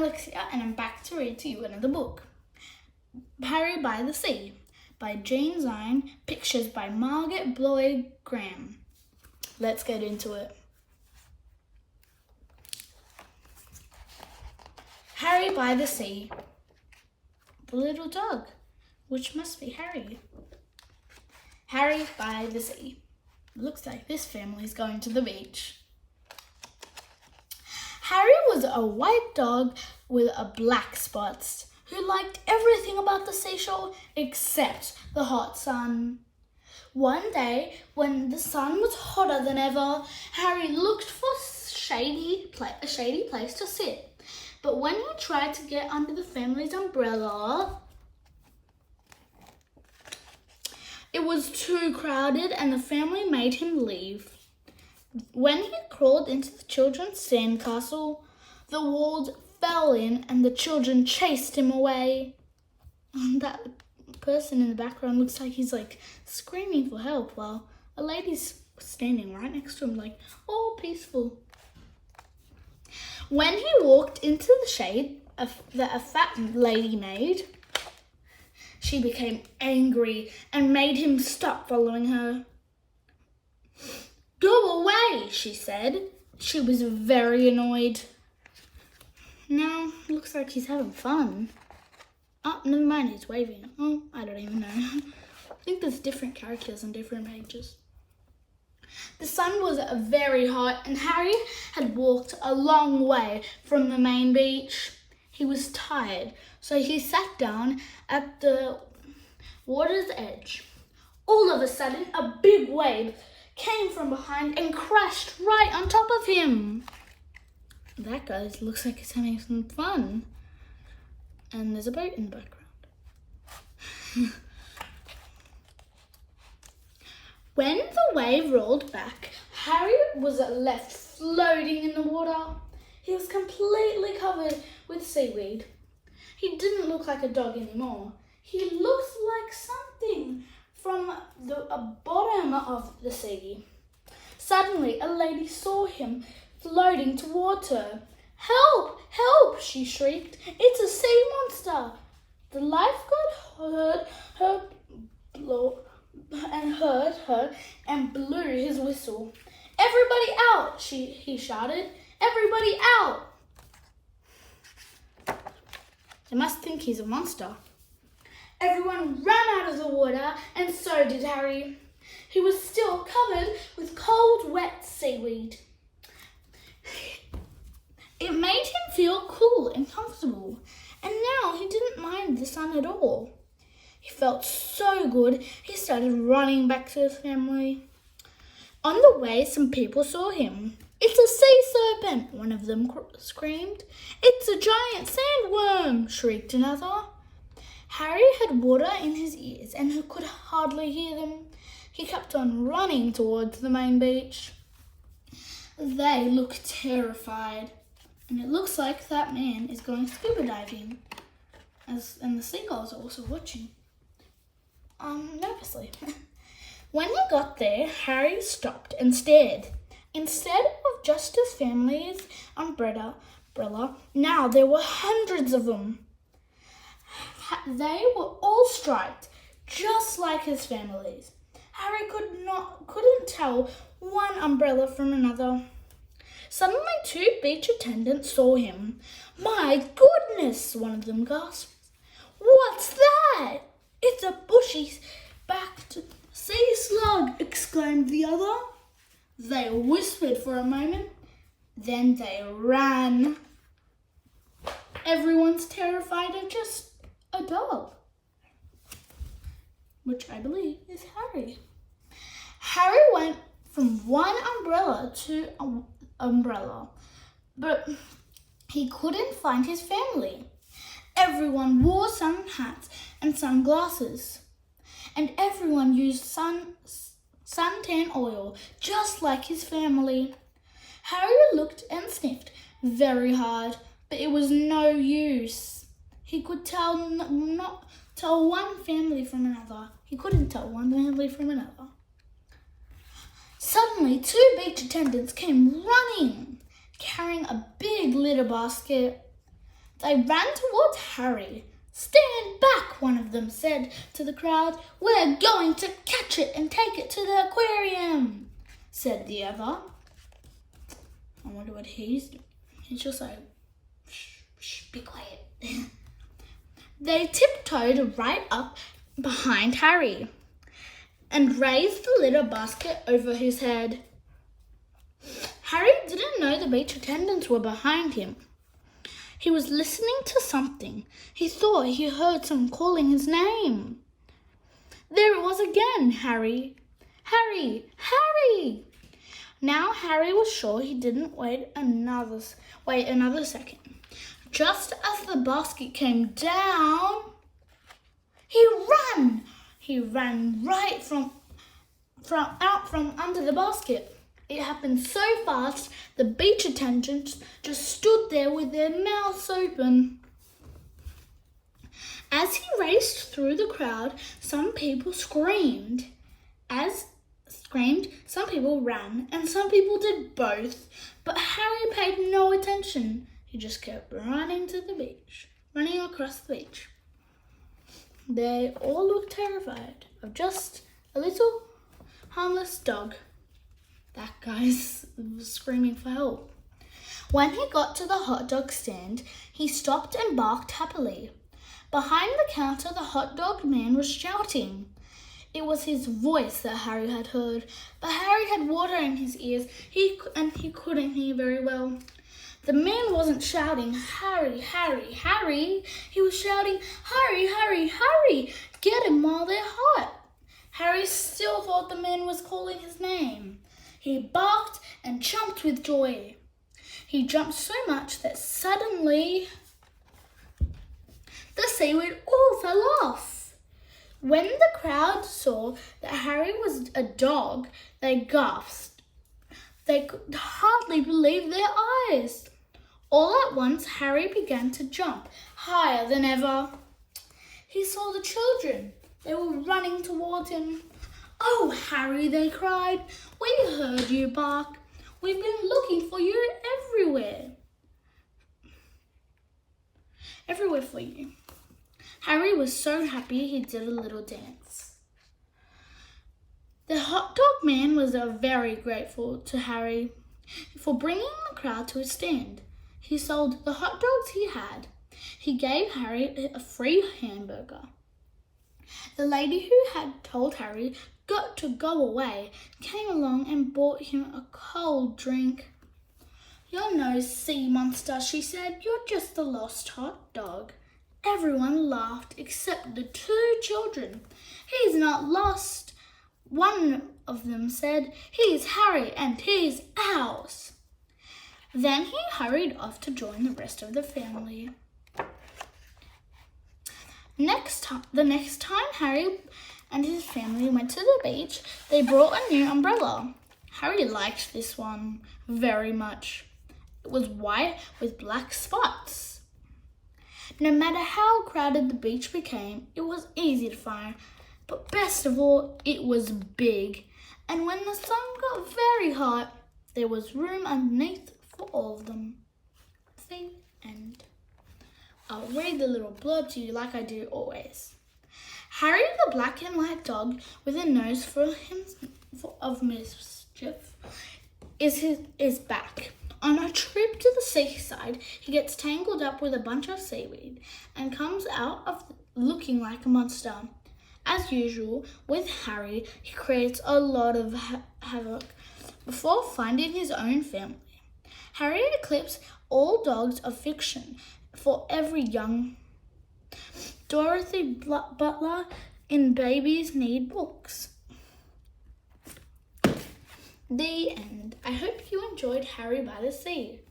Alexia, and I'm back to read to you another book. Harry by the Sea by Jane Zine, pictures by Margaret Bloyd Graham. Let's get into it. Harry by the Sea. The little dog, which must be Harry. Harry by the Sea. Looks like this family's going to the beach. Harry was a white dog with black spots who liked everything about the seashore except the hot sun. One day, when the sun was hotter than ever, Harry looked for a shady place to sit. But when he tried to get under the family's umbrella, it was too crowded and the family made him leave. When he crawled into the children's sandcastle, the walls fell in and the children chased him away. That person in the background looks like he's screaming for help while a lady's standing right next to him all peaceful. When he walked into the shade that a fat lady made, she became angry and made him stop following her. "Go away," she said. She was very annoyed. Now, looks like he's having fun. Oh, never mind, he's waving. Oh, I don't even know. I think there's different characters on different pages. The sun was very hot and Harry had walked a long way from the main beach. He was tired, so he sat down at the water's edge. All of a sudden, a big wave came from behind and crashed right on top of him. That guy looks like he's having some fun. And there's a boat in the background. When the wave rolled back, Harry was left floating in the water. He was completely covered with seaweed. He didn't look like a dog anymore. He looked like something from the bottom of the sea. Suddenly, a lady saw him floating towards her. "Help! Help!" she shrieked. "It's a sea monster!" The lifeguard heard her and blew his whistle. "Everybody out!" he shouted. "Everybody out!" They must think he's a monster. Everyone ran out of the water, and so did Harry. He was still covered with cold, wet seaweed. It made him feel cool and comfortable, and now he didn't mind the sun at all. He felt so good, he started running back to his family. On the way, some people saw him. "It's a sea serpent," one of them screamed. "It's a giant sandworm," shrieked another. Harry had water in his ears and he could hardly hear them. He kept on running towards the main beach. They looked terrified, and it looks like that man is going scuba diving, and the seagulls are also watching, nervously. When he got there, Harry stopped and stared. Instead of just his family's umbrella, now there were hundreds of them. They were all striped, just like his family's. Harry couldn't tell one umbrella from another. Suddenly, 2 beach attendants saw him. "My goodness," one of them gasped. "What's that?" "It's a bushy-backed sea slug," exclaimed the other. They whispered for a moment, then they ran. Everyone's terrified of just a dog, which I believe is Harry. Harry went from one umbrella to umbrella, but he couldn't find his family. Everyone wore sun hats and sunglasses, and everyone used suntan oil, just like his family. Harry looked and sniffed very hard, but it was no use. He could not tell one family from another. He couldn't tell one family from another. Suddenly, 2 beach attendants came running, carrying a big litter basket. They ran towards Harry. "Stand back," one of them said to the crowd. "We're going to catch it and take it to the aquarium," said the other. I wonder what he's doing. He's just like, shh, be quiet. They tiptoed right up behind Harry and raised the little basket over his head. Harry didn't know the beach attendants were behind him. He was listening to something. He thought he heard someone calling his name. There it was again, Harry. Harry! Harry! Now Harry was sure he didn't wait another second. Just as the basket came down, he ran. He ran right out from under the basket. It happened so fast, the beach attendants just stood there with their mouths open. As he raced through the crowd, some people screamed. Some people ran, and some people did both. But Harry paid no attention. He just kept running across the beach. They all looked terrified of just a little harmless dog. That guy's screaming for help. When he got to the hot dog stand, he stopped and barked happily. Behind the counter, the hot dog man was shouting. It was his voice that Harry had heard, but Harry had water in his ears and he couldn't hear very well. The man wasn't shouting, "Harry, Harry, Harry." He was shouting, "Hurry, hurry, hurry! Get him while they're hot." Harry still thought the man was calling his name. He barked and jumped with joy. He jumped so much that suddenly the seaweed all fell off. When the crowd saw that Harry was a dog, they gasped. They could hardly believe their eyes. All at once, Harry began to jump higher than ever. He saw the children. They were running towards him. "Oh, Harry," they cried, "we heard you bark. We've been looking for you everywhere. Everywhere for you." Harry was so happy he did a little dance. The hot dog man was very grateful to Harry for bringing the crowd to a stand. He sold the hot dogs he had. He gave Harry a free hamburger. The lady who had told Harry got to go away came along and bought him a cold drink. "You're no sea monster," she said. "You're just a lost hot dog." Everyone laughed except the two children. "He's not lost," one of them said. "He's Harry and he's ours." Then he hurried off to join the rest of the family. The next time Harry and his family went to the beach, they brought a new umbrella. Harry liked this one very much. It was white with black spots. No matter how crowded the beach became, it was easy to find, but best of all, it was big. And when the sun got very hot, there was room underneath for all of them. The end. I'll read the little blurb to you like I do always. Harry the black and white dog with a nose of mischief is back. On a trip to the seaside, he gets tangled up with a bunch of seaweed and comes out of looking like a monster. As usual, with Harry, he creates a lot of havoc before finding his own family. Harry eclipses all dogs of fiction for every young Dorothy Butler in Babies Need Books. The end. I hope you enjoyed Harry by the Sea.